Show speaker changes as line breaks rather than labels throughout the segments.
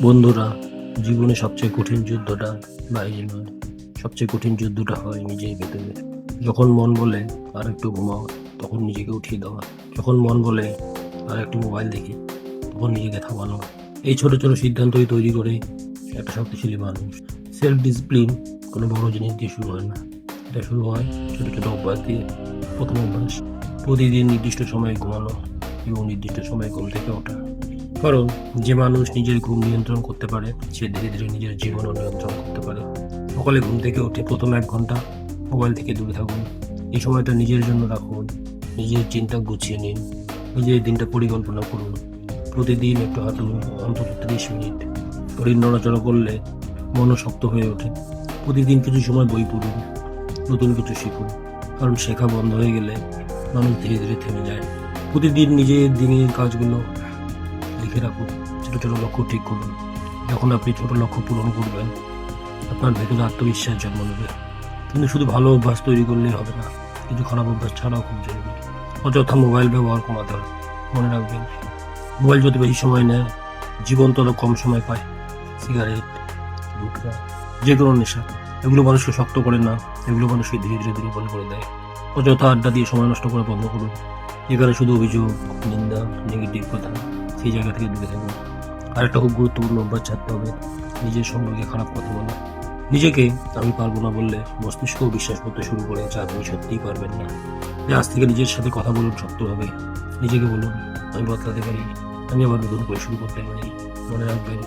বন্ধুরা, জীবনে সবচেয়ে কঠিন যুদ্ধটা বাইরে নয়, সবচেয়ে কঠিন যুদ্ধটা হয় নিজের ভেতরে। যখন মন বলে আর একটু ঘুমাও, তখন নিজেকে উঠিয়ে দেওয়া। যখন মন বলে আর একটু মোবাইল দেখি, তখন নিজেকে থামানো। এই ছোট ছোট সিদ্ধান্তই তৈরি করে একটা শক্তিশালী মানুষ। সেলফ ডিসিপ্লিন কোনো বড় জিনিস দিয়ে শুরু হয় না, এটা শুরু হয় ছোট ছোট অভ্যাস দিয়ে। প্রথম অভ্যাস, প্রতিদিন নির্দিষ্ট সময়ে ঘুমানো এবং নির্দিষ্ট সময়ে ঘুম থেকে ওঠা। কারণ যে মানুষ নিজের ঘুম নিয়ন্ত্রণ করতে পারে, সে ধীরে ধীরে নিজের জীবনও নিয়ন্ত্রণ করতে পারে। সকালে ঘুম থেকে উঠে প্রথম 1 ঘন্টা মোবাইল থেকে দূরে থাকুন। এই সময়টা নিজের জন্য রাখুন, নিজের চিন্তা গুছিয়ে নিন, নিজের দিনটা পরিকল্পনা করুন। প্রতিদিন একটু হাঁটুন, অন্তত 30 মিনিট। শরীর নড়াচড়া করলে মনও শক্ত হয়ে ওঠে। প্রতিদিন কিছু সময় বই পড়ুন, নতুন কিছু শিখুন। কারণ শেখা বন্ধ হয়ে গেলে মানুষ ধীরে ধীরে থেমে যায়। প্রতিদিন নিজের দিনের কাজগুলো লিখে রাখুন, ছোট ছোট লক্ষ্য ঠিক করুন। যখন আপনি ছোট লক্ষ্য পূরণ করবেন, আপনার ভেতরে আত্মবিশ্বাস জন্ম নেবে। কিন্তু শুধু ভালো অভ্যাস তৈরি করলেই হবে না, কিছু খারাপ অভ্যাস ছাড়াও খুব জরুরি। অযথা মোবাইল ব্যবহার কমাতে হবে। মনে রাখবেন, মোবাইল যত বেশি সময় নেয়, জীবন তত কম সময় পায়। সিগারেট, গুটখা, যে কোনো নেশা, এগুলো মানুষকে শক্ত করে না, এগুলো মানুষকে ধীরে ধীরে দুর্বল করে দেয়। অযথা আড্ডা দিয়ে সময় নষ্ট করে বন্ধ করুন। যেখানে শুধু অভিযোগ, নিন্দা, নেগেটিভ কথা, সেই জায়গা থেকে দূরে থাকুন। আরেকটা খুব গুরুত্বপূর্ণ অভ্যাস ছাড়তে হবে, নিজের সম্পর্কে খারাপ কথা বলা। নিজেকে আমি পারবো না বললে মস্তিষ্কও বিশ্বাস করতে শুরু করে যে আপনি সত্যিই পারবেন না। আজ থেকে নিজের সাথে কথা বলুন শক্তভাবে। নিজেকে বলুন, আমি বদলাতে পারি, আমি আবার নতুন করে শুরু করতে পারি। মনে রাখবেন,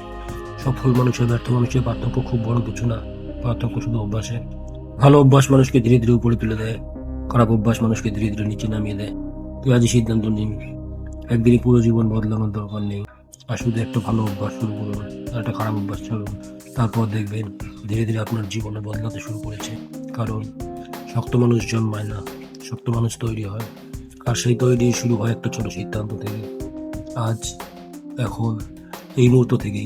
সফল মানুষের ব্যর্থ মানুষের পার্থক্য খুব বড় কিছু না, পার্থক্য শুধু অভ্যাসে। ভালো অভ্যাস মানুষকে ধীরে ধীরে উপরে তুলে দেয়, খারাপ অভ্যাস মানুষকে ধীরে ধীরে নিচে নামিয়ে দেয়। তুই আজই সিদ্ধান্ত নিন, একদিনই পুরো জীবন বদলানোর দরকার নেই। আর শুধু একটা ভালো অভ্যাস শুরু করুন, আর একটা খারাপ অভ্যাস ছাড়ুন। তারপর দেখবেন ধীরে ধীরে আপনার জীবনে বদলাতে শুরু করেছে। কারণ শক্ত মানুষ জন্মায় না, শক্ত মানুষ তৈরি হয়। আর সেই তৈরি শুরু হয় একটা ছোট সিদ্ধান্ত থেকে। আজ, এখন, এই মুহূর্ত থেকেই।